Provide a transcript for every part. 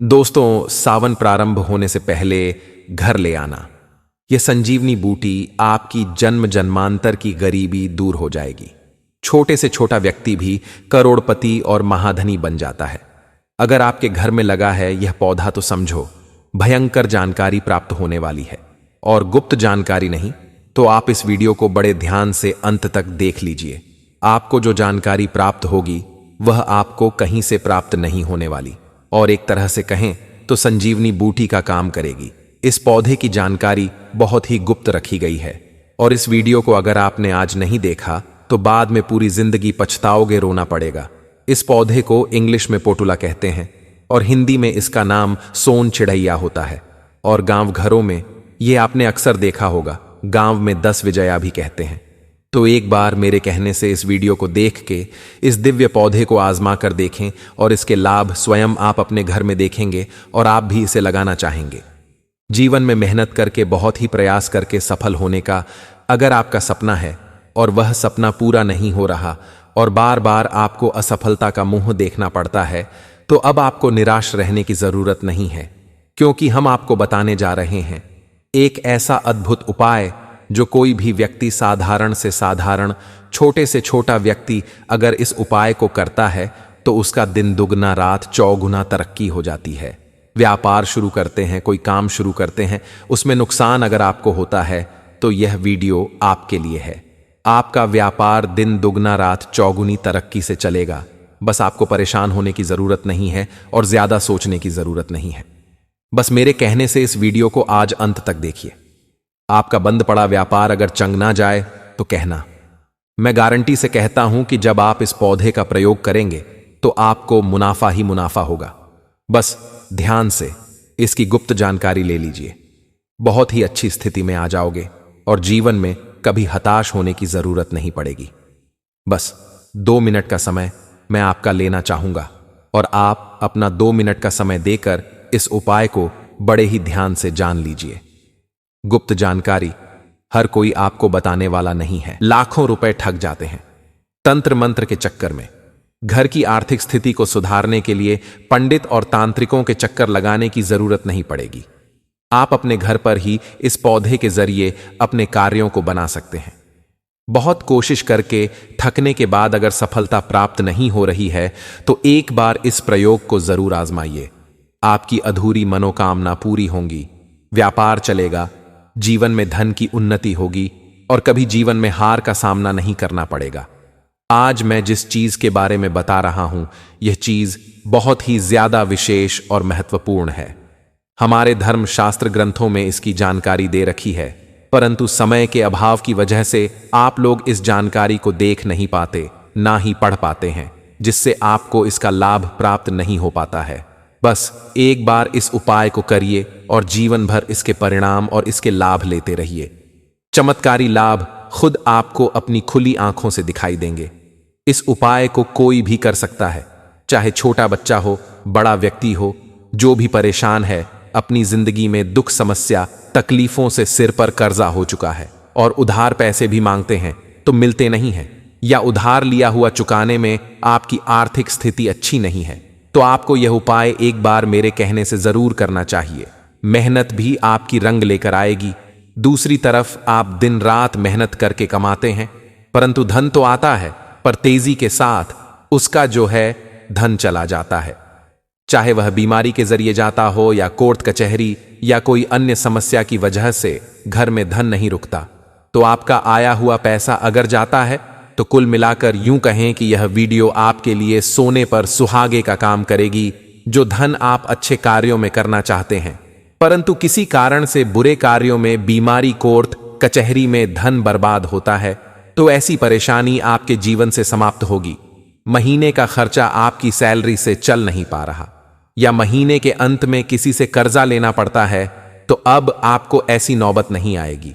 दोस्तों, सावन प्रारंभ होने से पहले घर ले आना। यह संजीवनी बूटी आपकी जन्म जन्मांतर की गरीबी दूर हो जाएगी। छोटे से छोटा व्यक्ति भी करोड़पति और महाधनी बन जाता है। अगर आपके घर में लगा है यह पौधा तो समझो भयंकर जानकारी प्राप्त होने वाली है, और गुप्त जानकारी नहीं तो आप इस वीडियो को बड़े ध्यान से अंत तक देख लीजिए। आपको जो जानकारी प्राप्त होगी वह आपको कहीं से प्राप्त नहीं होने वाली, और एक तरह से कहें तो संजीवनी बूटी का काम करेगी। इस पौधे की जानकारी बहुत ही गुप्त रखी गई है, और इस वीडियो को अगर आपने आज नहीं देखा तो बाद में पूरी जिंदगी पछताओगे, रोना पड़ेगा। इस पौधे को इंग्लिश में पोटुला कहते हैं और हिंदी में इसका नाम सोन चिड़ैया होता है, और गांव घरों में ये आपने अक्सर देखा होगा, गांव में 10 विजया भी कहते हैं। तो एक बार मेरे कहने से इस वीडियो को देख के इस दिव्य पौधे को आजमा कर देखें, और इसके लाभ स्वयं आप अपने घर में देखेंगे और आप भी इसे लगाना चाहेंगे। जीवन में मेहनत करके बहुत ही प्रयास करके सफल होने का अगर आपका सपना है और वह सपना पूरा नहीं हो रहा और बार बार आपको असफलता का मुंह देखना पड़ता है, तो अब आपको निराश रहने की जरूरत नहीं है, क्योंकि हम आपको बताने जा रहे हैं एक ऐसा अद्भुत उपाय जो कोई भी व्यक्ति, साधारण से साधारण, छोटे से छोटा व्यक्ति अगर इस उपाय को करता है तो उसका दिन दुगना रात चौगुना तरक्की हो जाती है। व्यापार शुरू करते हैं, कोई काम शुरू करते हैं, उसमें नुकसान अगर आपको होता है तो यह वीडियो आपके लिए है। आपका व्यापार दिन दुगना रात चौगुनी तरक्की से चलेगा। बस आपको परेशान होने की जरूरत नहीं है और ज्यादा सोचने की जरूरत नहीं है। बस मेरे कहने से इस वीडियो को आज अंत तक देखिए। आपका बंद पड़ा व्यापार अगर चंग ना जाए तो कहना, मैं गारंटी से कहता हूं कि जब आप इस पौधे का प्रयोग करेंगे तो आपको मुनाफा ही मुनाफा होगा। बस ध्यान से इसकी गुप्त जानकारी ले लीजिए, बहुत ही अच्छी स्थिति में आ जाओगे और जीवन में कभी हताश होने की जरूरत नहीं पड़ेगी। बस 2 मिनट का समय मैं आपका लेना चाहूंगा, और आप अपना 2 मिनट का समय देकर इस उपाय को बड़े ही ध्यान से जान लीजिए। गुप्त जानकारी हर कोई आपको बताने वाला नहीं है। लाखों रुपए ठग जाते हैं तंत्र मंत्र के चक्कर में। घर की आर्थिक स्थिति को सुधारने के लिए पंडित और तांत्रिकों के चक्कर लगाने की जरूरत नहीं पड़ेगी। आप अपने घर पर ही इस पौधे के जरिए अपने कार्यों को बना सकते हैं। बहुत कोशिश करके थकने के बाद अगर सफलता प्राप्त नहीं हो रही है तो एक बार इस प्रयोग को जरूर आजमाइए। आपकी अधूरी मनोकामना पूरी होंगी, व्यापार चलेगा, जीवन में धन की उन्नति होगी और कभी जीवन में हार का सामना नहीं करना पड़ेगा। आज मैं जिस चीज के बारे में बता रहा हूं, यह चीज बहुत ही ज्यादा विशेष और महत्वपूर्ण है। हमारे धर्म शास्त्र ग्रंथों में इसकी जानकारी दे रखी है, परंतु समय के अभाव की वजह से आप लोग इस जानकारी को देख नहीं पाते, ना ही पढ़ पाते हैं, जिससे आपको इसका लाभ प्राप्त नहीं हो पाता है। बस एक बार इस उपाय को करिए और जीवन भर इसके परिणाम और इसके लाभ लेते रहिए। चमत्कारी लाभ खुद आपको अपनी खुली आंखों से दिखाई देंगे। इस उपाय को कोई भी कर सकता है, चाहे छोटा बच्चा हो, बड़ा व्यक्ति हो। जो भी परेशान है, अपनी जिंदगी में दुख, समस्या, तकलीफों से सिर पर कर्जा हो चुका है और उधार पैसे भी मांगते हैं तो मिलते नहीं हैं, या उधार लिया हुआ चुकाने में आपकी आर्थिक स्थिति अच्छी नहीं है, तो आपको यह उपाय एक बार मेरे कहने से जरूर करना चाहिए। मेहनत भी आपकी रंग लेकर आएगी। दूसरी तरफ आप दिन रात मेहनत करके कमाते हैं, परंतु धन तो आता है, पर तेजी के साथ उसका जो है धन चला जाता है। चाहे वह बीमारी के जरिए जाता हो या कोर्ट कचहरी या कोई अन्य समस्या की वजह से घर में धन नहीं रुकता, तो आपका आया हुआ पैसा अगर जाता है तो कुल मिलाकर यूं कहें कि यह वीडियो आपके लिए सोने पर सुहागे का काम करेगी। जो धन आप अच्छे कार्यों में करना चाहते हैं, परंतु किसी कारण से बुरे कार्यों में, बीमारी, कोर्ट कचहरी में धन बर्बाद होता है, तो ऐसी परेशानी आपके जीवन से समाप्त होगी। महीने का खर्चा आपकी सैलरी से चल नहीं पा रहा, या महीने के अंत में किसी से कर्जा लेना पड़ता है, तो अब आपको ऐसी नौबत नहीं आएगी।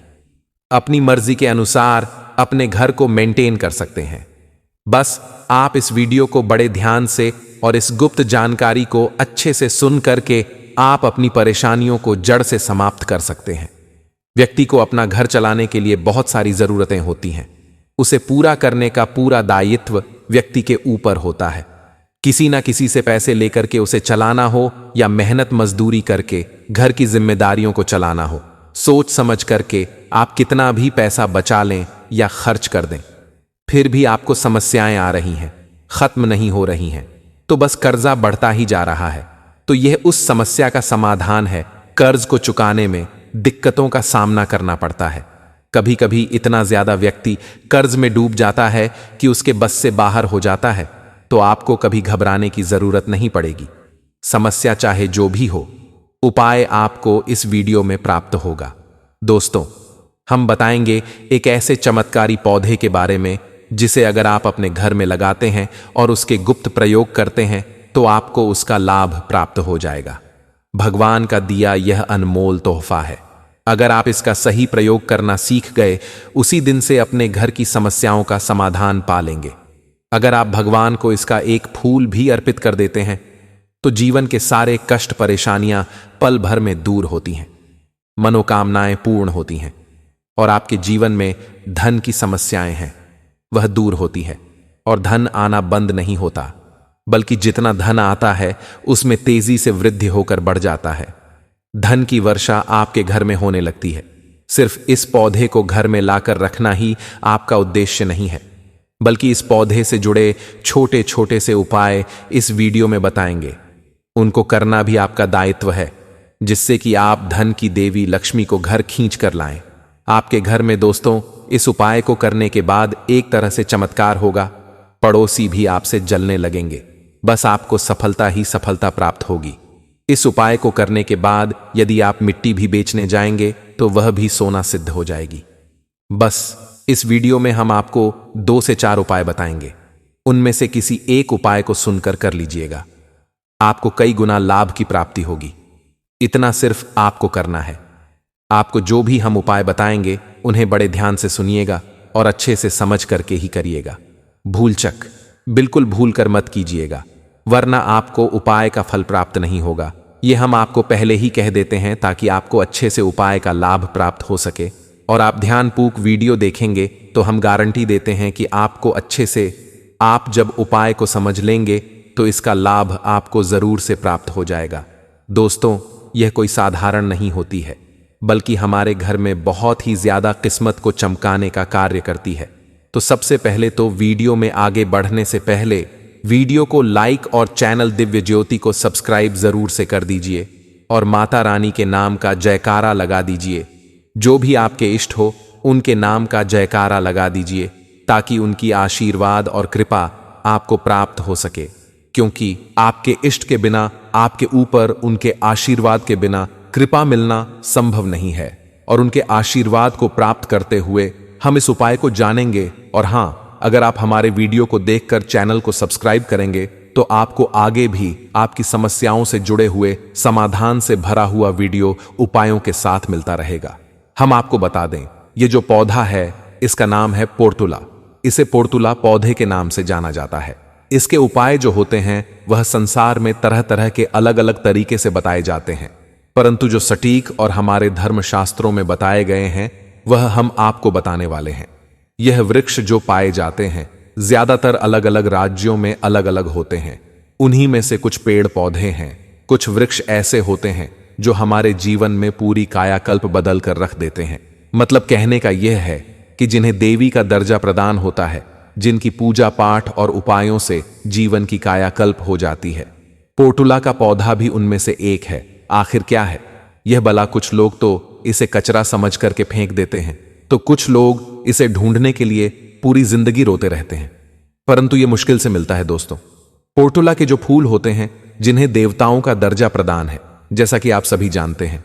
अपनी मर्जी के अनुसार अपने घर को मेंटेन कर सकते हैं। बस आप इस वीडियो को बड़े ध्यान से और इस गुप्त जानकारी को अच्छे से सुन करके आप अपनी परेशानियों को जड़ से समाप्त कर सकते हैं। व्यक्ति को अपना घर चलाने के लिए बहुत सारी जरूरतें होती हैं, उसे पूरा करने का पूरा दायित्व व्यक्ति के ऊपर होता है। किसी ना किसी से पैसे लेकर के उसे चलाना हो या मेहनत मजदूरी करके घर की जिम्मेदारियों को चलाना हो, सोच समझ करके आप कितना भी पैसा बचा लें या खर्च कर दें, फिर भी आपको समस्याएं आ रही हैं, खत्म नहीं हो रही हैं, तो बस कर्जा बढ़ता ही जा रहा है। तो यह उस समस्या का समाधान है। कर्ज को चुकाने में दिक्कतों का सामना करना पड़ता है। कभी कभी इतना ज्यादा व्यक्ति कर्ज में डूब जाता है कि उसके बस से बाहर हो जाता है। तो आपको कभी घबराने की जरूरत नहीं पड़ेगी। समस्या चाहे जो भी हो, उपाय आपको इस वीडियो में प्राप्त होगा। दोस्तों, हम बताएंगे एक ऐसे चमत्कारी पौधे के बारे में जिसे अगर आप अपने घर में लगाते हैं और उसके गुप्त प्रयोग करते हैं तो आपको उसका लाभ प्राप्त हो जाएगा। भगवान का दिया यह अनमोल तोहफा है। अगर आप इसका सही प्रयोग करना सीख गए, उसी दिन से अपने घर की समस्याओं का समाधान पा लेंगे। अगर आप भगवान को इसका एक फूल भी अर्पित कर देते हैं तो जीवन के सारे कष्ट परेशानियां पल भर में दूर होती हैं, मनोकामनाएं पूर्ण होती हैं और आपके जीवन में धन की समस्याएं हैं वह दूर होती है। और धन आना बंद नहीं होता, बल्कि जितना धन आता है उसमें तेजी से वृद्धि होकर बढ़ जाता है। धन की वर्षा आपके घर में होने लगती है। सिर्फ इस पौधे को घर में लाकर रखना ही आपका उद्देश्य नहीं है, बल्कि इस पौधे से जुड़े छोटे छोटे से उपाय इस वीडियो में बताएंगे। उनको करना भी आपका दायित्व है, जिससे कि आप धन की देवी लक्ष्मी को घर खींच कर लाएं। आपके घर में दोस्तों, इस उपाय को करने के बाद एक तरह से चमत्कार होगा। पड़ोसी भी आपसे जलने लगेंगे। बस आपको सफलता ही सफलता प्राप्त होगी। इस उपाय को करने के बाद यदि आप मिट्टी भी बेचने जाएंगे तो वह भी सोना सिद्ध हो जाएगी। बस इस वीडियो में हम आपको 2 से 4 उपाय बताएंगे। उनमें से किसी एक उपाय को सुनकर कर लीजिएगा, आपको कई गुना लाभ की प्राप्ति होगी। इतना सिर्फ आपको करना है। आपको जो भी हम उपाय बताएंगे उन्हें बड़े ध्यान से सुनिएगा और अच्छे से समझ करके ही करिएगा। भूलचक बिल्कुल भूल कर मत कीजिएगा, वरना आपको उपाय का फल प्राप्त नहीं होगा। यह हम आपको पहले ही कह देते हैं ताकि आपको अच्छे से उपाय का लाभ प्राप्त हो सके। और आप ध्यानपूर्वक वीडियो देखेंगे तो हम गारंटी देते हैं कि आपको अच्छे से, आप जब उपाय को समझ लेंगे तो इसका लाभ आपको जरूर से प्राप्त हो जाएगा। दोस्तों, यह कोई साधारण नहीं होती है, बल्कि हमारे घर में बहुत ही ज्यादा किस्मत को चमकाने का कार्य करती है। तो सबसे पहले तो वीडियो में आगे बढ़ने से पहले वीडियो को लाइक और चैनल दिव्य ज्योति को सब्सक्राइब जरूर से कर दीजिए और माता रानी के नाम का जयकारा लगा दीजिए। जो भी आपके इष्ट हो उनके नाम का जयकारा लगा दीजिए ताकि उनकी आशीर्वाद और कृपा आपको प्राप्त हो सके, क्योंकि आपके इष्ट के बिना, आपके ऊपर उनके आशीर्वाद के बिना कृपा मिलना संभव नहीं है। और उनके आशीर्वाद को प्राप्त करते हुए हम इस उपाय को जानेंगे। और हां, अगर आप हमारे वीडियो को देखकर चैनल को सब्सक्राइब करेंगे तो आपको आगे भी आपकी समस्याओं से जुड़े हुए समाधान से भरा हुआ वीडियो उपायों के साथ मिलता रहेगा। हम आपको बता दें, ये जो पौधा है इसका नाम है पोर्तुला। इसे पोर्तुला पौधे के नाम से जाना जाता है। इसके उपाय जो होते हैं वह संसार में तरह तरह के अलग अलग तरीके से बताए जाते हैं, परंतु जो सटीक और हमारे धर्मशास्त्रों में बताए गए हैं वह हम आपको बताने वाले हैं। यह वृक्ष जो पाए जाते हैं ज्यादातर अलग अलग राज्यों में अलग अलग होते हैं। उन्हीं में से कुछ पेड़ पौधे हैं, कुछ वृक्ष ऐसे होते हैं जो हमारे जीवन में पूरी कायाकल्प बदल कर रख देते हैं। मतलब कहने का यह है कि जिन्हें देवी का दर्जा प्रदान होता है, जिनकी पूजा पाठ और उपायों से जीवन की कायाकल्प हो जाती है। पोर्तुला का पौधा भी उनमें से एक है। आखिर क्या है यह भला? कुछ लोग तो इसे कचरा समझ करके फेंक देते हैं, तो कुछ लोग इसे ढूंढने के लिए पूरी जिंदगी रोते रहते हैं, परंतु यह मुश्किल से मिलता है। दोस्तों, पोर्तुला के जो फूल होते हैं जिन्हें देवताओं का दर्जा प्रदान है, जैसा कि आप सभी जानते हैं,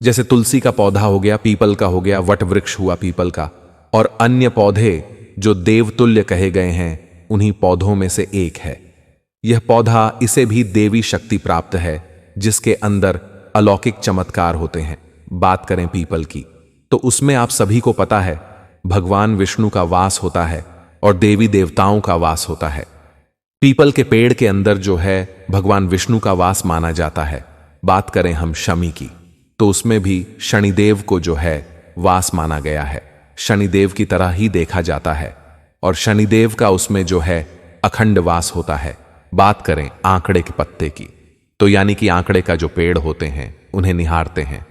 जैसे तुलसी का पौधा हो गया, पीपल का हो गया, वट वृक्ष हुआ पीपल का, और अन्य पौधे जो देवतुल्य कहे गए हैं उन्हीं पौधों में से एक है। यह पौधा, इसे भी देवी शक्ति प्राप्त है जिसके अंदर अलौकिक चमत्कार होते हैं। बात करें पीपल की, तो उसमें आप सभी को पता है भगवान विष्णु का वास होता है और देवी देवताओं का वास होता है। पीपल के पेड़ के अंदर जो है भगवान विष्णु का वास माना जाता है। बात करें हम शमी की, तो उसमें भी शनिदेव को जो है वास माना गया है। शनिदेव की तरह ही देखा जाता है और शनिदेव का उसमें जो है अखंड वास होता है। बात करें आंकड़े के पत्ते की, तो यानी कि आंकड़े का जो पेड़ होते हैं उन्हें निहारते हैं।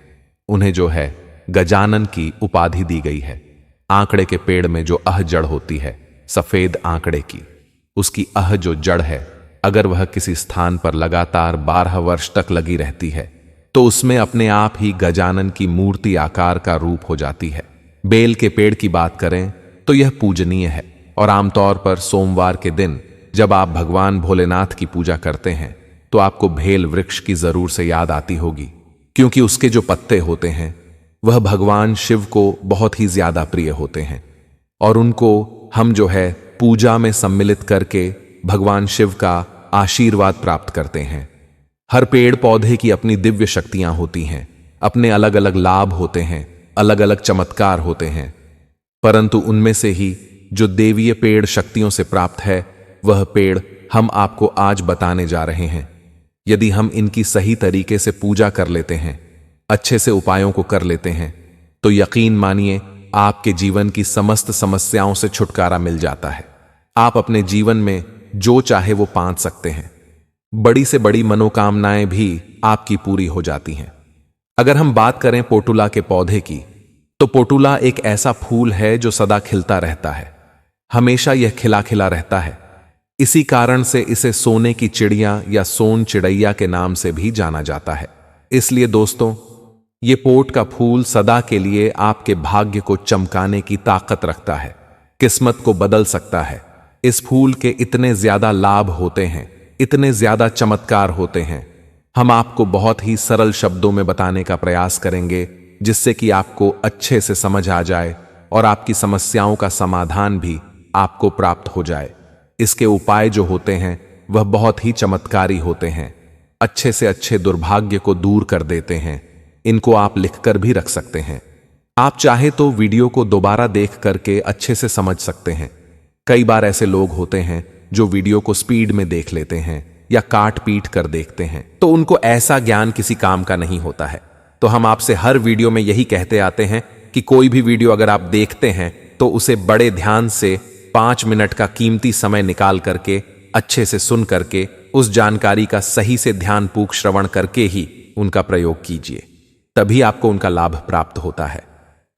उन्हें जो है गजानन की उपाधि दी गई है। आंकड़े के पेड़ में जो जड़ होती है सफेद आंकड़े की, उसकी जो जड़ है, अगर वह किसी स्थान पर लगातार 12 वर्ष तक लगी रहती है तो उसमें अपने आप ही गजानन की मूर्ति आकार का रूप हो जाती है। बेल के पेड़ की बात करें तो यह पूजनीय है और आमतौर पर सोमवार के दिन जब आप भगवान भोलेनाथ की पूजा करते हैं तो आपको भेल वृक्ष की जरूर से याद आती होगी, क्योंकि उसके जो पत्ते होते हैं वह भगवान शिव को बहुत ही ज्यादा प्रिय होते हैं और उनको हम जो है पूजा में सम्मिलित करके भगवान शिव का आशीर्वाद प्राप्त करते हैं। हर पेड़ पौधे की अपनी दिव्य शक्तियां होती हैं, अपने अलग अलग लाभ होते हैं, अलग अलग चमत्कार होते हैं, परंतु उनमें से ही जो देवीय पेड़ शक्तियों से प्राप्त है वह पेड़ हम आपको आज बताने जा रहे हैं। यदि हम इनकी सही तरीके से पूजा कर लेते हैं, अच्छे से उपायों को कर लेते हैं, तो यकीन मानिए आपके जीवन की समस्त समस्याओं से छुटकारा मिल जाता है। आप अपने जीवन में जो चाहे वो पा सकते हैं। बड़ी से बड़ी मनोकामनाएं भी आपकी पूरी हो जाती हैं। अगर हम बात करें पोटुला के पौधे की, तो पोटुला एक ऐसा फूल है जो सदा खिलता रहता है, हमेशा यह खिला खिला रहता है। इसी कारण से इसे सोने की चिड़िया या सोन चिड़ैया के नाम से भी जाना जाता है। इसलिए दोस्तों, ये पोट का फूल सदा के लिए आपके भाग्य को चमकाने की ताकत रखता है, किस्मत को बदल सकता है। इस फूल के इतने ज्यादा लाभ होते हैं, इतने ज्यादा चमत्कार होते हैं, हम आपको बहुत ही सरल शब्दों में बताने का प्रयास करेंगे जिससे कि आपको अच्छे से समझ आ जाए और आपकी समस्याओं का समाधान भी आपको प्राप्त हो जाए। इसके उपाय जो होते हैं वह बहुत ही चमत्कारी होते हैं, अच्छे से अच्छे दुर्भाग्य को दूर कर देते हैं। इनको आप लिखकर भी रख सकते हैं। आप चाहे तो वीडियो को दोबारा देख करके अच्छे से समझ सकते हैं। कई बार ऐसे लोग होते हैं जो वीडियो को स्पीड में देख लेते हैं या काट पीट कर देखते हैं, तो उनको ऐसा ज्ञान किसी काम का नहीं होता है। तो हम आपसे हर वीडियो में यही कहते आते हैं कि कोई भी वीडियो अगर आप देखते हैं तो उसे बड़े ध्यान से 5 मिनट का कीमती समय निकाल करके अच्छे से सुन करके उस जानकारी का सही से ध्यानपूर्वक श्रवण करके ही उनका प्रयोग कीजिए, तभी आपको उनका लाभ प्राप्त होता है।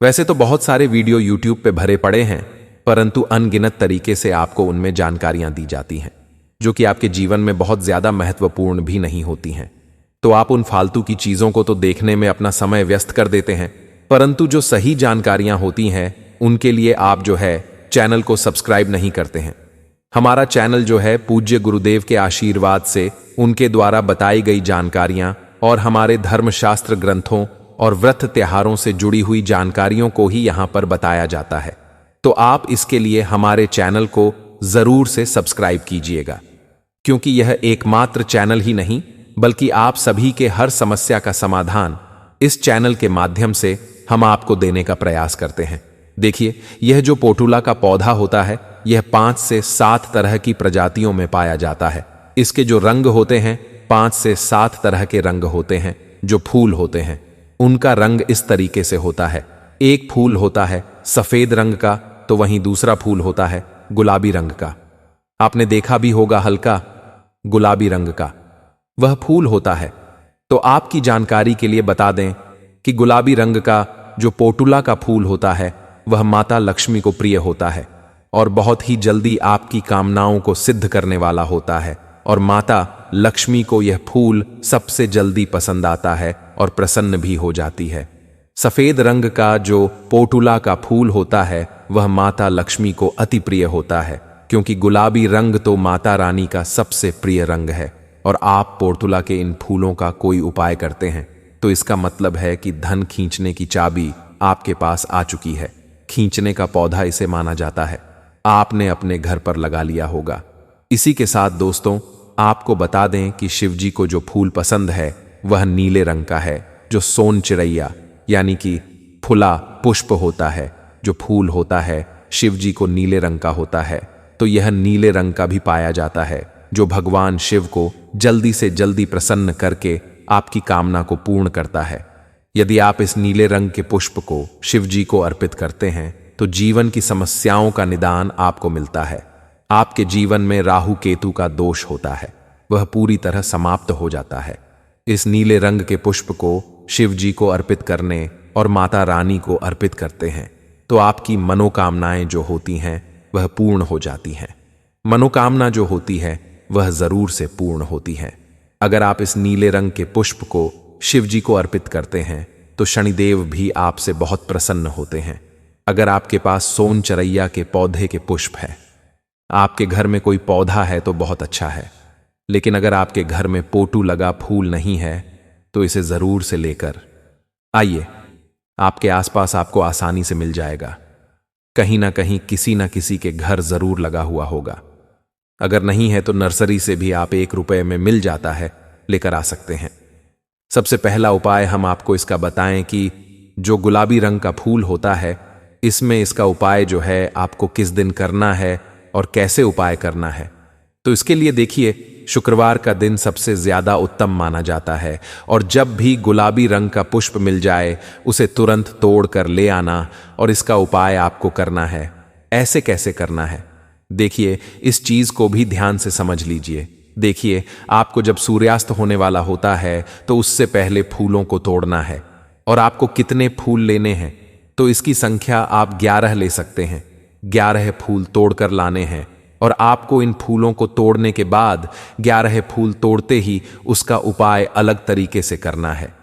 वैसे तो बहुत सारे वीडियो YouTube पे भरे पड़े हैं, परंतु अनगिनत तरीके से आपको उनमें जानकारियां दी जाती हैं जो कि आपके जीवन में बहुत ज्यादा महत्वपूर्ण भी नहीं होती हैं। तो आप उन फालतू की चीजों को तो देखने में अपना समय व्यस्त कर देते हैं, परंतु जो सही जानकारियां होती हैं उनके लिए आप जो है चैनल को सब्सक्राइब नहीं करते हैं। हमारा चैनल जो है पूज्य गुरुदेव के आशीर्वाद से उनके द्वारा बताई गई जानकारियां और हमारे धर्मशास्त्र ग्रंथों और व्रत त्योहारों से जुड़ी हुई जानकारियों को ही यहां पर बताया जाता है। तो आप इसके लिए हमारे चैनल को जरूर से सब्सक्राइब कीजिएगा, क्योंकि यह एकमात्र चैनल ही नहीं बल्कि आप सभी के हर समस्या का समाधान इस चैनल के माध्यम से हम आपको देने का प्रयास करते हैं। देखिए, यह जो पोटुला का पौधा होता है यह 5 से 7 तरह की प्रजातियों में पाया जाता है। इसके जो रंग होते हैं 5 से 7 तरह के रंग होते हैं। जो फूल होते हैं उनका रंग इस तरीके से होता है। एक फूल होता है सफेद रंग का, तो वहीं दूसरा फूल होता है गुलाबी रंग का। आपने देखा भी होगा हल्का गुलाबी रंग का वह फूल होता है। तो आपकी जानकारी के लिए बता दें कि गुलाबी रंग का जो पोटुला का फूल होता है वह माता लक्ष्मी को प्रिय होता है और बहुत ही जल्दी आपकी कामनाओं को सिद्ध करने वाला होता है, और माता लक्ष्मी को यह फूल सबसे जल्दी पसंद आता है और प्रसन्न भी हो जाती है। सफेद रंग का जो पोटुला का फूल होता है वह माता लक्ष्मी को अति प्रिय होता है, क्योंकि गुलाबी रंग तो माता रानी का सबसे प्रिय रंग है। और आप पोटुला के इन फूलों का कोई उपाय करते हैं तो इसका मतलब है कि धन खींचने की चाबी आपके पास आ चुकी है। खींचने का पौधा इसे माना जाता है। आपने अपने घर पर लगा लिया होगा। इसी के साथ दोस्तों, आपको बता दें कि शिवजी को जो फूल पसंद है वह नीले रंग का है, जो सोन चिड़ैया यानी कि फुला पुष्प होता है। जो फूल होता है शिवजी को नीले रंग का होता है, तो यह नीले रंग का भी पाया जाता है, जो भगवान शिव को जल्दी से जल्दी प्रसन्न करके आपकी कामना को पूर्ण करता है। यदि आप इस नीले रंग के पुष्प को शिवजी को अर्पित करते हैं तो जीवन की समस्याओं का निदान आपको मिलता है। आपके जीवन में राहु केतु का दोष होता है, वह पूरी तरह समाप्त हो जाता है। इस नीले रंग के पुष्प को शिव जी को अर्पित करने और माता रानी को अर्पित करते हैं तो आपकी मनोकामनाएं जो होती हैं वह पूर्ण हो जाती हैं। मनोकामना जो होती है वह जरूर से पूर्ण होती है। अगर आप इस नीले रंग के पुष्प को शिव जी को अर्पित करते हैं तो शनिदेव भी आपसे बहुत प्रसन्न होते हैं। अगर आपके पास सोन चरैया के पौधे के पुष्प है, आपके घर में कोई पौधा है तो बहुत अच्छा है, लेकिन अगर आपके घर में पोटू लगा फूल नहीं है तो इसे जरूर से लेकर आइए। आपके आसपास आपको आसानी से मिल जाएगा। कहीं ना कहीं किसी ना किसी के घर जरूर लगा हुआ होगा। अगर नहीं है तो नर्सरी से भी आप 1 रुपए में मिल जाता है, लेकर आ सकते हैं। सबसे पहला उपाय हम आपको इसका बताएं कि जो गुलाबी रंग का फूल होता है, इसमें इसका उपाय जो है आपको किस दिन करना है और कैसे उपाय करना है। तो इसके लिए देखिए, शुक्रवार का दिन सबसे ज्यादा उत्तम माना जाता है और जब भी गुलाबी रंग का पुष्प मिल जाए उसे तुरंत तोड़ कर ले आना और इसका उपाय आपको करना है। ऐसे कैसे करना है, देखिए इस चीज को भी ध्यान से समझ लीजिए। देखिए, आपको जब सूर्यास्त होने वाला होता है तो उससे पहले फूलों को तोड़ना है। और आपको कितने फूल लेने हैं तो इसकी संख्या आप 11 ले सकते हैं। 11 फूल तोड़कर लाने हैं और आपको इन फूलों को तोड़ने के बाद 11 फूल तोड़ते ही उसका उपाय अलग तरीके से करना है।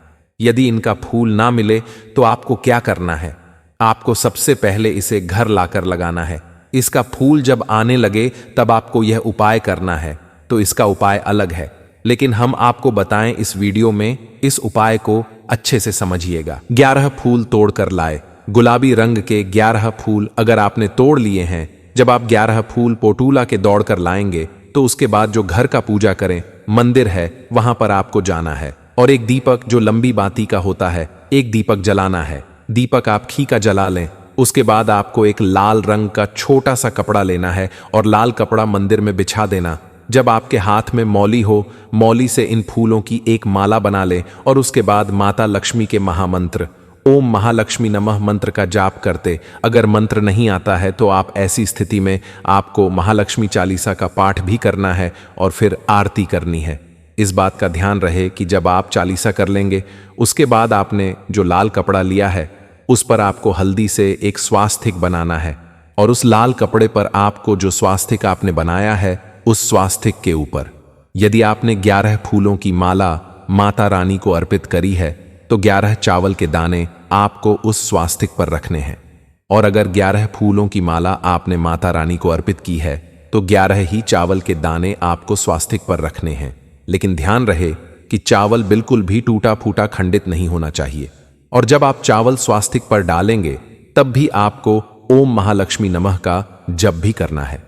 यदि इनका फूल ना मिले तो आपको क्या करना है, आपको सबसे पहले इसे घर लाकर लगाना है। इसका फूल जब आने लगे तब आपको यह उपाय करना है। तो इसका उपाय अलग है, लेकिन हम आपको बताएं इस वीडियो में, इस उपाय को अच्छे से समझिएगा। 11 फूल तोड़कर लाए। गुलाबी रंग के 11 फूल अगर आपने तोड़ लिए हैं, जब आप 11 फूल पोटूला के दौड़कर लाएंगे तो उसके बाद जो घर का पूजा करें, मंदिर है, वहां पर आपको जाना है और एक दीपक जो लंबी बाती का होता है, एक दीपक जलाना है। दीपक आप घी का जला लें। उसके बाद आपको एक लाल रंग का छोटा सा कपड़ा लेना है और लाल कपड़ा मंदिर में बिछा देना। जब आपके हाथ में मौली हो, मौली से इन फूलों की एक माला बना ले और उसके बाद माता लक्ष्मी के महामंत्र ओम महालक्ष्मी नमः मंत्र का जाप करते। अगर मंत्र नहीं आता है तो आप ऐसी स्थिति में आपको महालक्ष्मी चालीसा का पाठ भी करना है और फिर आरती करनी है। इस बात का ध्यान रहे कि जब आप चालीसा कर लेंगे उसके बाद आपने जो लाल कपड़ा लिया है उस पर आपको हल्दी से एक स्वास्तिक बनाना है और उस लाल कपड़े पर आपको जो स्वास्तिक आपने बनाया है उस स्वास्तिक के ऊपर यदि आपने 11 फूलों की माला माता रानी को अर्पित करी है तो 11 चावल के दाने आपको उस स्वास्तिक पर रखने हैं। और अगर 11 फूलों की माला आपने माता रानी को अर्पित की है तो 11 ही चावल के दाने आपको स्वास्तिक पर रखने हैं। लेकिन ध्यान रहे कि चावल बिल्कुल भी टूटा फूटा खंडित नहीं होना चाहिए। और जब आप चावल स्वास्तिक पर डालेंगे तब भी आपको ओम महालक्ष्मी नमः का जप भी करना है।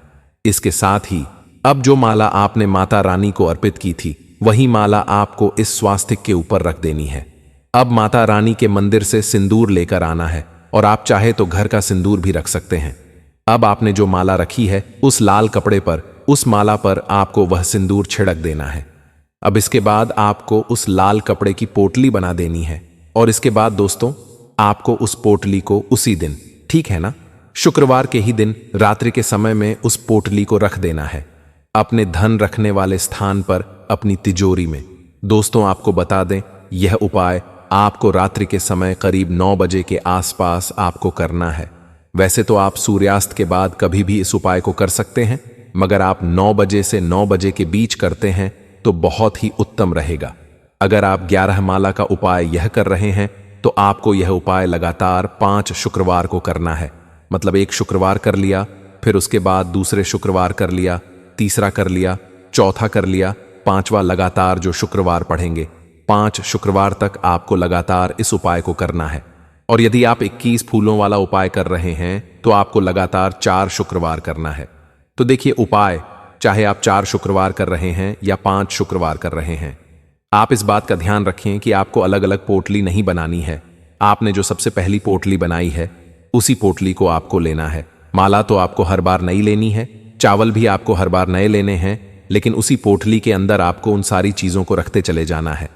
इसके साथ ही अब जो माला आपने माता रानी को अर्पित की थी वही माला आपको इस स्वास्तिक के ऊपर रख देनी है। अब माता रानी के मंदिर से सिंदूर लेकर आना है और आप चाहे तो घर का सिंदूर भी रख सकते हैं। अब आपने जो माला रखी है उस लाल कपड़े पर, उस माला पर आपको वह सिंदूर छिड़क देना है। अब इसके बाद आपको उस लाल कपड़े की पोटली बना देनी है और इसके बाद दोस्तों आपको उस पोटली को उसी दिन, ठीक है ना, शुक्रवार के ही दिन रात्रि के समय में उस पोटली को रख देना है अपने धन रखने वाले स्थान पर, अपनी तिजोरी में। दोस्तों आपको बता दें, यह उपाय आपको रात्रि के समय करीब 9 बजे के आसपास आपको करना है। वैसे तो आप सूर्यास्त के बाद कभी भी इस उपाय को कर सकते हैं, मगर आप 9 बजे से 9 बजे के बीच करते हैं तो बहुत ही उत्तम रहेगा। अगर आप 11 माला का उपाय यह कर रहे हैं तो आपको यह उपाय लगातार 5 शुक्रवार को करना है। मतलब एक शुक्रवार कर लिया, फिर उसके बाद दूसरे शुक्रवार कर लिया, तीसरा कर लिया, चौथा कर लिया, 5वां लगातार जो शुक्रवार पढ़ेंगे 5 शुक्रवार तक आपको लगातार इस उपाय को करना है। और यदि आप 21 फूलों वाला उपाय कर रहे हैं तो आपको लगातार 4 शुक्रवार करना है। तो देखिए उपाय, चाहे आप 4 शुक्रवार कर रहे हैं या 5 शुक्रवार कर रहे हैं, आप इस बात का ध्यान रखें कि आपको अलग अलग पोटली नहीं बनानी है। आपने जो सबसे पहली पोटली बनाई है उसी पोटली को आपको लेना है। माला तो आपको हर बार नई लेनी है, चावल भी आपको हर बार नए लेने हैं, लेकिन उसी पोटली के अंदर आपको उन सारी चीजों को रखते चले जाना है।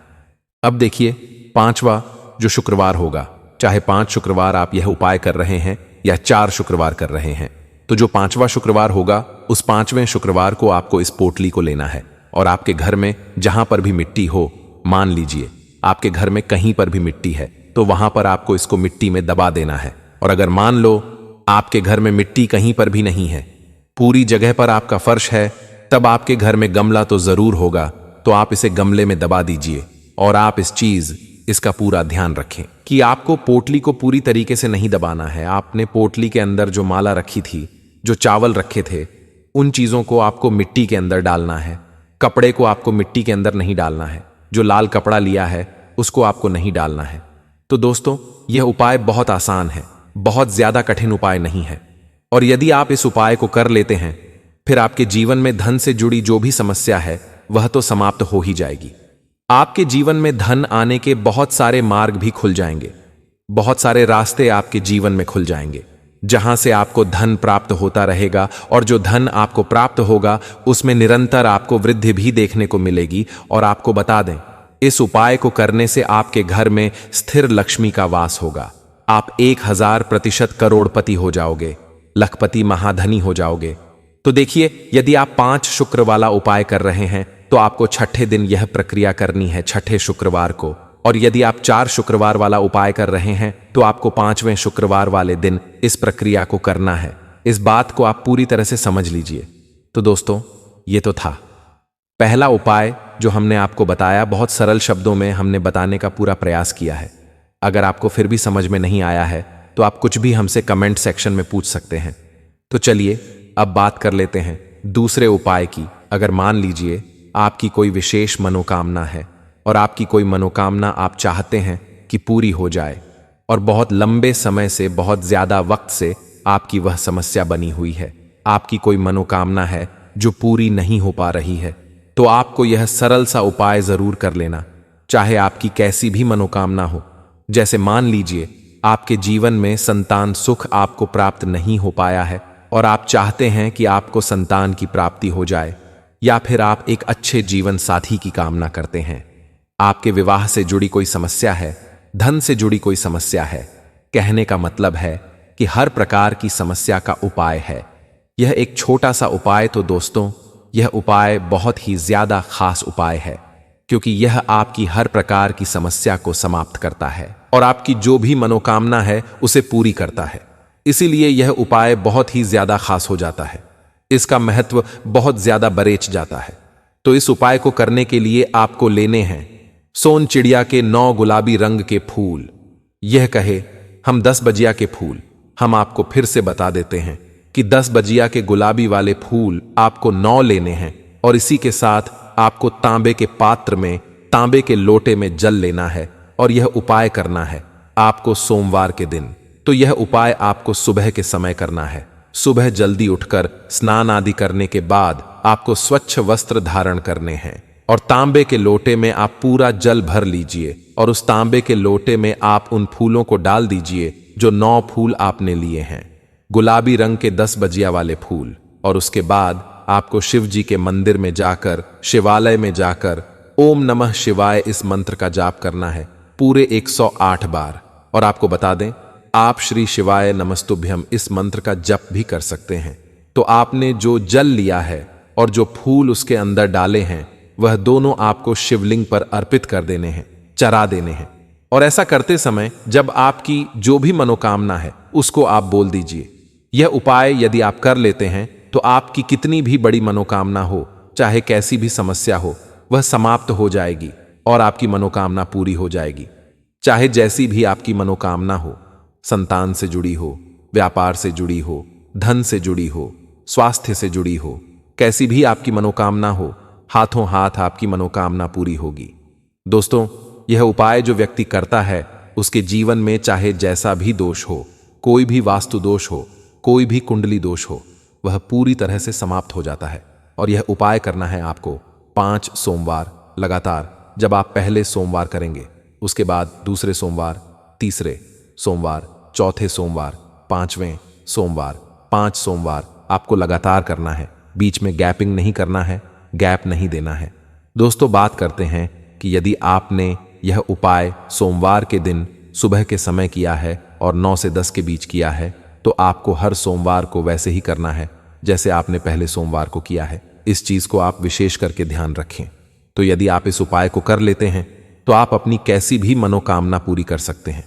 अब देखिए 5वां जो शुक्रवार होगा, चाहे 5 शुक्रवार आप यह उपाय कर रहे हैं या 4 शुक्रवार कर रहे हैं, तो जो 5वां शुक्रवार होगा उस 5वें शुक्रवार को आपको इस पोटली को लेना है और आपके घर में जहां पर भी मिट्टी हो, मान लीजिए आपके घर में कहीं पर भी मिट्टी है, तो वहां पर आपको इसको मिट्टी में दबा देना है। और अगर मान लो आपके घर में मिट्टी कहीं पर भी नहीं है, पूरी जगह पर आपका फर्श है, तब आपके घर में गमला तो जरूर होगा, तो आप इसे गमले में दबा दीजिए। और आप इसका पूरा ध्यान रखें कि आपको पोटली को पूरी तरीके से नहीं दबाना है। आपने पोटली के अंदर जो माला रखी थी, जो चावल रखे थे, उन चीजों को आपको मिट्टी के अंदर डालना है। कपड़े को आपको मिट्टी के अंदर नहीं डालना है। जो लाल कपड़ा लिया है उसको आपको नहीं डालना है। तो दोस्तों, यह उपाय बहुत आसान है, बहुत ज्यादा कठिन उपाय नहीं है। और यदि आप इस उपाय को कर लेते हैं, फिर आपके जीवन में धन से जुड़ी जो भी समस्या है वह तो समाप्त हो ही जाएगी। आपके जीवन में धन आने के बहुत सारे मार्ग भी खुल जाएंगे, बहुत सारे रास्ते आपके जीवन में खुल जाएंगे, जहां से आपको धन प्राप्त होता रहेगा। और जो धन आपको प्राप्त होगा उसमें निरंतर आपको वृद्धि भी देखने को मिलेगी। और आपको बता दें, इस उपाय को करने से आपके घर में स्थिर लक्ष्मी का वास होगा। आप 1000% करोड़पति हो जाओगे, लखपति महाधनी हो जाओगे। तो देखिए, यदि आप 5 शुक्र वाला उपाय कर रहे हैं तो आपको छठे दिन यह प्रक्रिया करनी है, छठे शुक्रवार को। और यदि आप 4 शुक्रवार वाला उपाय कर रहे हैं तो आपको 5वें शुक्रवार वाले दिन इस प्रक्रिया को करना है। इस बात को आप पूरी तरह से समझ लीजिए। तो दोस्तों, ये तो था पहला उपाय जो हमने आपको बताया। बहुत सरल शब्दों में हमने बताने का पूरा प्रयास किया है। अगर आपको फिर भी समझ में नहीं आया है तो आप कुछ भी हमसे कमेंट सेक्शन में पूछ सकते हैं। तो चलिए अब बात कर लेते हैं दूसरे उपाय की। अगर मान लीजिए आपकी कोई विशेष मनोकामना है और आपकी कोई मनोकामना आप चाहते हैं कि पूरी हो जाए, और बहुत लंबे समय से, बहुत ज्यादा वक्त से आपकी वह समस्या बनी हुई है, आपकी कोई मनोकामना है जो पूरी नहीं हो पा रही है, तो आपको यह सरल सा उपाय जरूर कर लेना, चाहे आपकी कैसी भी मनोकामना हो। जैसे मान लीजिए आपके जीवन में संतान सुख आपको प्राप्त नहीं हो पाया है और आप चाहते हैं कि आपको संतान की प्राप्ति हो जाए, या फिर आप एक अच्छे जीवन साथी की कामना करते हैं, आपके विवाह से जुड़ी कोई समस्या है, धन से जुड़ी कोई समस्या है। कहने का मतलब है कि हर प्रकार की समस्या का उपाय है। यह एक छोटा सा उपाय, तो दोस्तों यह उपाय बहुत ही ज्यादा खास उपाय है, क्योंकि यह आपकी हर प्रकार की समस्या को समाप्त करता है और आपकी जो भी मनोकामना है उसे पूरी करता है। इसीलिए यह उपाय बहुत ही ज्यादा खास हो जाता है, इसका महत्व बहुत ज्यादा बरेच जाता है। तो इस उपाय को करने के लिए आपको लेने हैं सोन चिड़िया के 9 गुलाबी रंग के फूल। यह कहे हम 10 बजिया के फूल। हम आपको फिर से बता देते हैं कि 10 बजिया के गुलाबी वाले फूल आपको 9 लेने हैं, और इसी के साथ आपको तांबे के पात्र में, तांबे के लोटे में जल लेना है और यह उपाय करना है आपको सोमवार के दिन। तो यह उपाय आपको सुबह के समय करना है। सुबह जल्दी उठकर स्नान आदि करने के बाद आपको स्वच्छ वस्त्र धारण करने हैं और तांबे के लोटे में आप पूरा जल भर लीजिए और उस तांबे के लोटे में आप उन फूलों को डाल दीजिए जो 9 फूल आपने लिए हैं, गुलाबी रंग के 10 बजिया वाले फूल। और उसके बाद आपको शिव जी के मंदिर में जाकर, शिवालय में जाकर ओम नमः शिवाय इस मंत्र का जाप करना है पूरे 108 बार। और आपको बता दें, आप श्री शिवाय नमस्तुभ्यम इस मंत्र का जप भी कर सकते हैं। तो आपने जो जल लिया है और जो फूल उसके अंदर डाले हैं, वह दोनों आपको शिवलिंग पर अर्पित कर देने हैं, चढ़ा देने हैं। और ऐसा करते समय जब आपकी जो भी मनोकामना है उसको आप बोल दीजिए। यह उपाय यदि आप कर लेते हैं तो आपकी कितनी भी बड़ी मनोकामना हो, चाहे कैसी भी समस्या हो, वह समाप्त हो जाएगी और आपकी मनोकामना पूरी हो जाएगी। चाहे जैसी भी आपकी मनोकामना हो, संतान से जुड़ी हो, व्यापार से जुड़ी हो, धन से जुड़ी हो, स्वास्थ्य से जुड़ी हो, कैसी भी आपकी मनोकामना हो, हाथों हाथ आपकी मनोकामना पूरी होगी। दोस्तों, यह उपाय जो व्यक्ति करता है उसके जीवन में चाहे जैसा भी दोष हो, कोई भी वास्तु दोष हो, कोई भी कुंडली दोष हो, वह पूरी तरह से समाप्त हो जाता है। और यह उपाय करना है आपको 5 सोमवार लगातार। जब आप पहले सोमवार करेंगे, उसके बाद दूसरे सोमवार, तीसरे सोमवार, चौथे सोमवार, 5वें सोमवार, 5 सोमवार आपको लगातार करना है। बीच में गैपिंग नहीं करना है, गैप नहीं देना है। दोस्तों, बात करते हैं कि यदि आपने यह उपाय सोमवार के दिन सुबह के समय किया है और 9 से 10 के बीच किया है, तो आपको हर सोमवार को वैसे ही करना है जैसे आपने पहले सोमवार को किया है। इस चीज को आप विशेष करके ध्यान रखें। तो यदि आप इस उपाय को कर लेते हैं तो आप अपनी कैसी भी मनोकामना पूरी कर सकते हैं।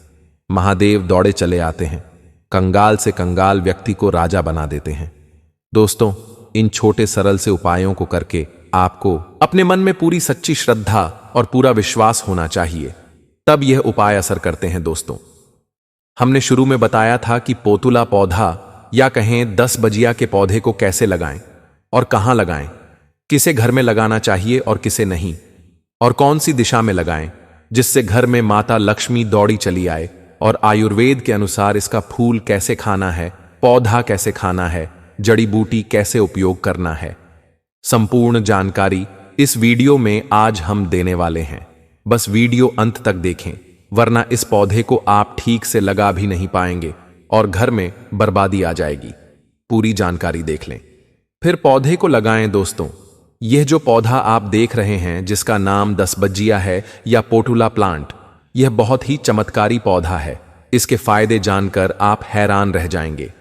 महादेव दौड़े चले आते हैं, कंगाल से कंगाल व्यक्ति को राजा बना देते हैं। दोस्तों, इन छोटे सरल से उपायों को करके आपको अपने मन में पूरी सच्ची श्रद्धा और पूरा विश्वास होना चाहिए, तब यह उपाय असर करते हैं। दोस्तों, हमने शुरू में बताया था कि पोतुला पौधा या कहें 10 बजिया के पौधे को कैसे लगाएं और कहां लगाएं, किसे घर में लगाना चाहिए और किसे नहीं, और कौन सी दिशा में लगाएं जिससे घर में माता लक्ष्मी दौड़ी चली आए, और आयुर्वेद के अनुसार इसका फूल कैसे खाना है, पौधा कैसे खाना है, जड़ी बूटी कैसे उपयोग करना है। संपूर्ण जानकारी इस वीडियो में आज हम देने वाले हैं। बस वीडियो अंत तक देखें, वरना इस पौधे को आप ठीक से लगा भी नहीं पाएंगे और घर में बर्बादी आ जाएगी। पूरी जानकारी देख लें, फिर पौधे को लगाएं। दोस्तों, यह जो पौधा आप देख रहे हैं जिसका नाम 10 बजिया है या पोटुला प्लांट, यह बहुत ही चमत्कारी पौधा है। इसके फायदे जानकर आप हैरान रह जाएंगे।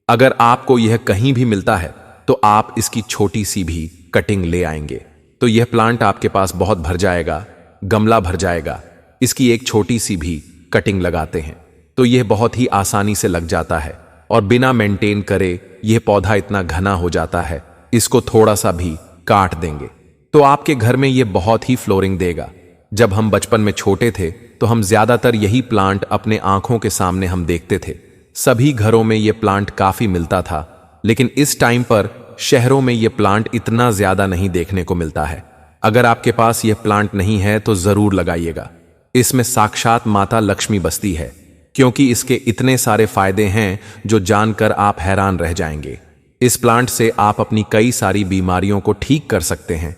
अगर आपको यह कहीं भी मिलता है तो आप इसकी छोटी सी भी कटिंग ले आएंगे तो यह प्लांट आपके पास बहुत भर जाएगा, गमला भर जाएगा। इसकी एक छोटी सी भी कटिंग लगाते हैं तो यह बहुत ही आसानी से लग जाता है और बिना मेंटेन करे यह पौधा इतना घना हो जाता है, इसको थोड़ा सा भी काट देंगे तो आपके घर में यह बहुत ही फ्लोरिंग देगा। जब हम बचपन में छोटे थे तो हम ज्यादातर यही प्लांट अपने आंखों के सामने हम देखते थे। सभी घरों में यह प्लांट काफी मिलता था, लेकिन इस टाइम पर शहरों में यह प्लांट इतना ज्यादा नहीं देखने को मिलता है। अगर आपके पास यह प्लांट नहीं है तो जरूर लगाइएगा। इसमें साक्षात माता लक्ष्मी बसती है, क्योंकि इसके इतने सारे फायदे हैं जो जानकर आप हैरान रह जाएंगे। इस प्लांट से आप अपनी कई सारी बीमारियों को ठीक कर सकते हैं।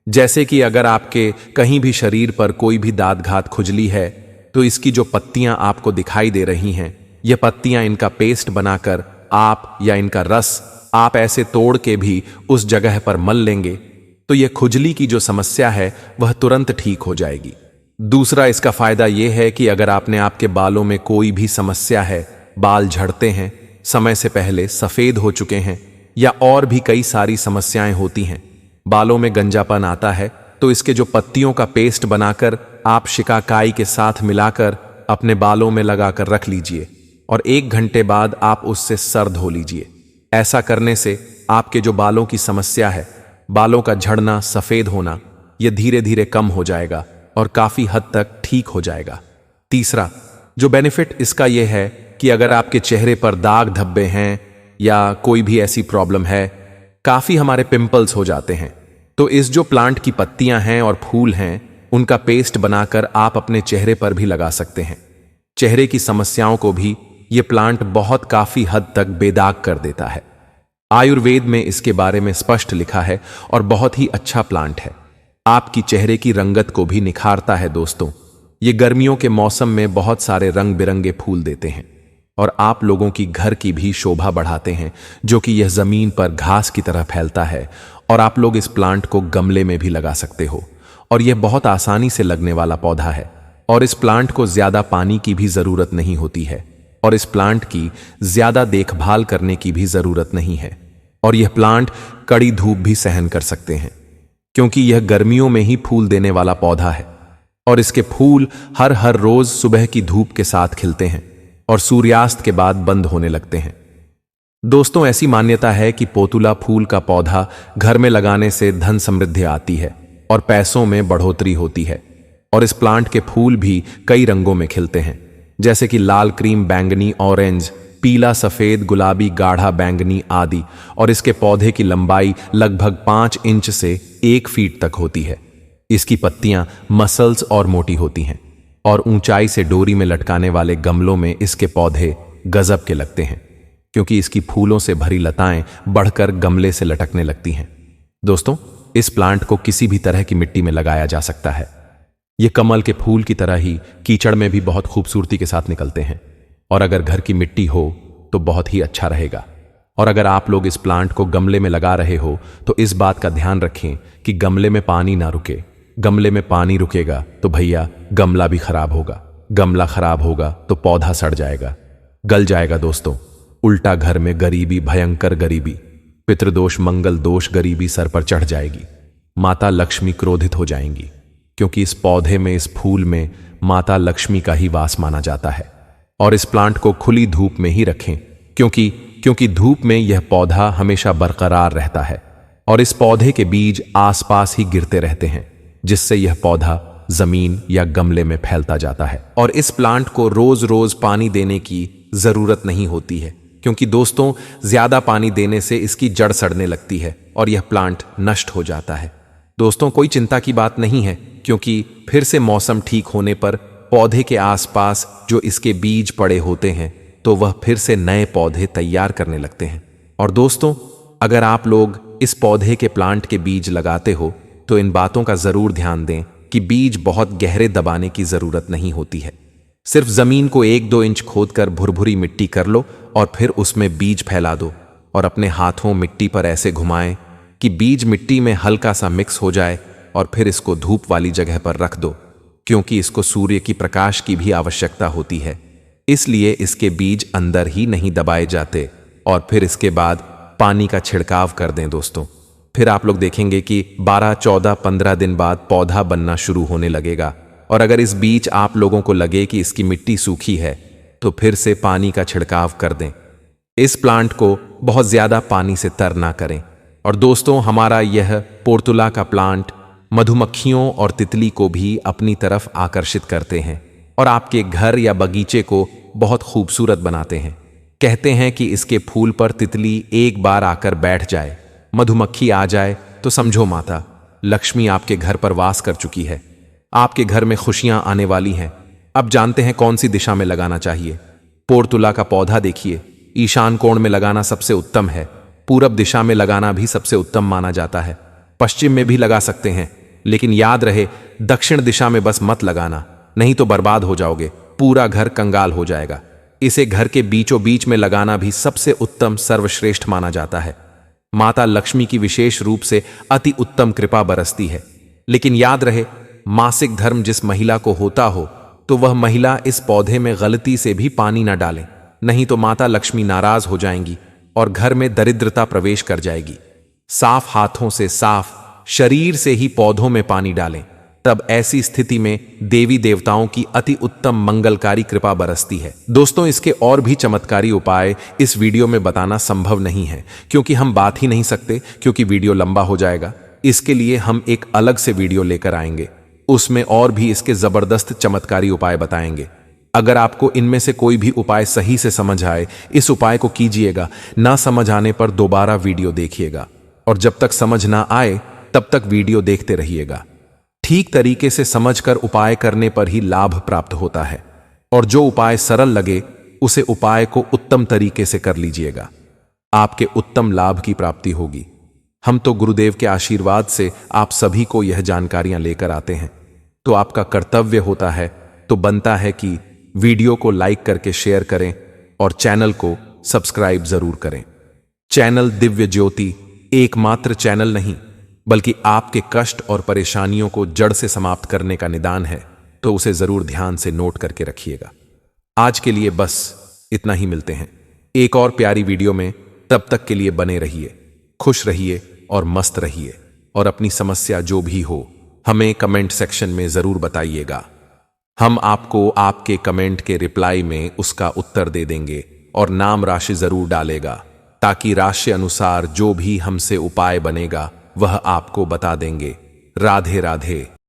जैसे कि अगर आपके कहीं भी शरीर पर कोई भी दाद घात खुजली है तो इसकी जो पत्तियां आपको दिखाई दे रही हैं, ये पत्तियां इनका पेस्ट बनाकर आप या इनका रस आप ऐसे तोड़ के भी उस जगह पर मल लेंगे तो यह खुजली की जो समस्या है वह तुरंत ठीक हो जाएगी। दूसरा इसका फायदा यह है कि अगर आपने आपके बालों में कोई भी समस्या है, बाल झड़ते हैं, समय से पहले सफेद हो चुके हैं या और भी कई सारी समस्याएं होती हैं, बालों में गंजापन आता है, तो इसके जो पत्तियों का पेस्ट बनाकर आप शिकाकाई के साथ मिलाकर अपने बालों में लगाकर रख लीजिए और 1 घंटे बाद आप उससे सर धो लीजिए। ऐसा करने से आपके जो बालों की समस्या है, बालों का झड़ना, सफेद होना, यह धीरे धीरे कम हो जाएगा और काफी हद तक ठीक हो जाएगा। तीसरा जो बेनिफिट इसका यह है कि अगर आपके चेहरे पर दाग धब्बे हैं या कोई भी ऐसी प्रॉब्लम है, काफी हमारे पिंपल्स हो जाते हैं, तो इस जो प्लांट की पत्तियां हैं और फूल हैं उनका पेस्ट बनाकर आप अपने चेहरे पर भी लगा सकते हैं। चेहरे की समस्याओं को भी ये प्लांट बहुत काफी हद तक बेदाग कर देता है। आयुर्वेद में इसके बारे में स्पष्ट लिखा है और बहुत ही अच्छा प्लांट है। आपकी चेहरे की रंगत को भी निखारता है। दोस्तों, ये गर्मियों के मौसम में बहुत सारे रंग बिरंगे फूल देते हैं और आप लोगों की घर की भी शोभा बढ़ाते हैं, जो कि यह जमीन पर घास की तरह फैलता है और आप लोग इस प्लांट को गमले में भी लगा सकते हो और यह बहुत आसानी से लगने वाला पौधा है और इस प्लांट को ज्यादा पानी की भी जरूरत नहीं होती है और इस प्लांट की ज्यादा देखभाल करने की भी जरूरत नहीं है और यह प्लांट कड़ी धूप भी सहन कर सकते हैं, क्योंकि यह गर्मियों में ही फूल देने वाला पौधा है और इसके फूल हर रोज सुबह की धूप के साथ खिलते हैं और सूर्यास्त के बाद बंद होने लगते हैं। दोस्तों, ऐसी मान्यता है कि पोतुला फूल का पौधा घर में लगाने से धन समृद्धि आती है और पैसों में बढ़ोतरी होती है और इस प्लांट के फूल भी कई रंगों में खिलते हैं, जैसे कि लाल, क्रीम, बैंगनी, ऑरेंज, पीला, सफेद, गुलाबी, गाढ़ा बैंगनी आदि। और इसके पौधे की लंबाई लगभग 5 इंच से 1 फीट तक होती है। इसकी पत्तियां मसल्स और मोटी होती हैं और ऊंचाई से डोरी में लटकाने वाले गमलों में इसके पौधे गजब के लगते हैं, क्योंकि इसकी फूलों से भरी लताएं बढ़कर गमले से लटकने लगती हैं। दोस्तों, इस प्लांट को किसी भी तरह की मिट्टी में लगाया जा सकता है। ये कमल के फूल की तरह ही कीचड़ में भी बहुत खूबसूरती के साथ निकलते हैं और अगर घर की मिट्टी हो तो बहुत ही अच्छा रहेगा। और अगर आप लोग इस प्लांट को गमले में लगा रहे हो तो इस बात का ध्यान रखें कि गमले में पानी ना रुके। गमले में पानी रुकेगा तो भैया गमला भी खराब होगा, गमला खराब होगा तो पौधा सड़ जाएगा, गल जाएगा। दोस्तों, उल्टा घर में गरीबी, भयंकर गरीबी। पितृदोष, मंगल दोष, गरीबी सर पर चढ़ जाएगी। माता लक्ष्मी क्रोधित हो जाएंगी, क्योंकि इस पौधे में, इस फूल में माता लक्ष्मी का ही वास माना जाता है। और इस प्लांट को खुली धूप में ही रखें, क्योंकि धूप में यह पौधा हमेशा बरकरार रहता है और इस पौधे के बीज आसपास ही गिरते रहते हैं, जिससे यह पौधा जमीन या गमले में फैलता जाता है। और इस प्लांट को रोज रोज पानी देने की जरूरत नहीं होती है, क्योंकि दोस्तों ज्यादा पानी देने से इसकी जड़ सड़ने लगती है और यह प्लांट नष्ट हो जाता है। दोस्तों कोई चिंता की बात नहीं है, क्योंकि फिर से मौसम ठीक होने पर पौधे के आसपास जो इसके बीज पड़े होते हैं तो वह फिर से नए पौधे तैयार करने लगते हैं। और दोस्तों अगर आप लोग इस पौधे के प्लांट के बीज लगाते हो तो इन बातों का जरूर ध्यान दें कि बीज बहुत गहरे दबाने की जरूरत नहीं होती है। सिर्फ जमीन को 1-2 इंच खोदकर भुरभुरी मिट्टी कर लो और फिर उसमें बीज फैला दो और अपने हाथों मिट्टी पर ऐसे घुमाएं कि बीज मिट्टी में हल्का सा मिक्स हो जाए और फिर इसको धूप वाली जगह पर रख दो, क्योंकि इसको सूर्य की प्रकाश की भी आवश्यकता होती है, इसलिए इसके बीज अंदर ही नहीं दबाए जाते। और फिर इसके बाद पानी का छिड़काव कर दें दोस्तों। फिर आप लोग देखेंगे कि 12, 14, 15 दिन बाद पौधा बनना शुरू होने लगेगा। और अगर इस बीच आप लोगों को लगे कि इसकी मिट्टी सूखी है तो फिर से पानी का छिड़काव कर दें। इस प्लांट को बहुत ज्यादा पानी से तर ना करें। और दोस्तों हमारा यह पोर्तुला का प्लांट मधुमक्खियों और तितली को भी अपनी तरफ आकर्षित करते हैं और आपके घर या बगीचे को बहुत खूबसूरत बनाते हैं। कहते हैं कि इसके फूल पर तितली एक बार आकर बैठ जाए, मधुमक्खी आ जाए तो समझो माता लक्ष्मी आपके घर पर वास कर चुकी है, आपके घर में खुशियां आने वाली हैं। अब जानते हैं कौन सी दिशा में लगाना चाहिए। पोर्तुला का पौधा देखिए, ईशान कोण में लगाना सबसे उत्तम है। पूरब दिशा में लगाना भी सबसे उत्तम माना जाता है। पश्चिम में भी लगा सकते हैं, लेकिन याद रहे दक्षिण दिशा में बस मत लगाना, नहीं तो बर्बाद हो जाओगे, पूरा घर कंगाल हो जाएगा। इसे घर के बीचों बीच में लगाना भी सबसे उत्तम, सर्वश्रेष्ठ माना जाता है। माता लक्ष्मी की विशेष रूप से अति उत्तम कृपा बरसती है। लेकिन याद रहे मासिक धर्म जिस महिला को होता हो तो वह महिला इस पौधे में गलती से भी पानी ना डाले, नहीं तो माता लक्ष्मी नाराज हो जाएंगी और घर में दरिद्रता प्रवेश कर जाएगी। साफ हाथों से, साफ शरीर से ही पौधों में पानी डालें, तब ऐसी स्थिति में देवी देवताओं की अति उत्तम मंगलकारी कृपा बरसती है। दोस्तों इसके और भी चमत्कारी उपाय इस वीडियो में बताना संभव नहीं है, क्योंकि हम बात ही नहीं सकते, क्योंकि वीडियो लंबा हो जाएगा। इसके लिए हम एक अलग से वीडियो लेकर आएंगे, उसमें और भी इसके जबरदस्त चमत्कारी उपाय बताएंगे। अगर आपको इनमें से कोई भी उपाय सही से समझ आए, इस उपाय को कीजिएगा, ना समझ आने पर दोबारा वीडियो देखिएगा और जब तक समझ ना आए तब तक वीडियो देखते रहिएगा। ठीक तरीके से समझकर उपाय करने पर ही लाभ प्राप्त होता है, और जो उपाय सरल लगे उसे उपाय को उत्तम तरीके से कर लीजिएगा, आपके उत्तम लाभ की प्राप्ति होगी। हम तो गुरुदेव के आशीर्वाद से आप सभी को यह जानकारियां लेकर आते हैं, तो आपका कर्तव्य होता है, तो बनता है कि वीडियो को लाइक करके शेयर करें और चैनल को सब्सक्राइब जरूर करें। चैनल दिव्य ज्योति एकमात्र चैनल नहीं, बल्कि आपके कष्ट और परेशानियों को जड़ से समाप्त करने का निदान है, तो उसे जरूर ध्यान से नोट करके रखिएगा। आज के लिए बस इतना ही, मिलते हैं एक और प्यारी वीडियो में। तब तक के लिए बने रहिए, खुश रहिए और मस्त रहिए। और अपनी समस्या जो भी हो हमें कमेंट सेक्शन में जरूर बताइएगा। हम आपको आपके कमेंट के रिप्लाई में उसका उत्तर दे देंगे और नाम राशि जरूर डालेगा, ताकि राशि अनुसार जो भी हमसे उपाय बनेगा वह आपको बता देंगे। राधे राधे।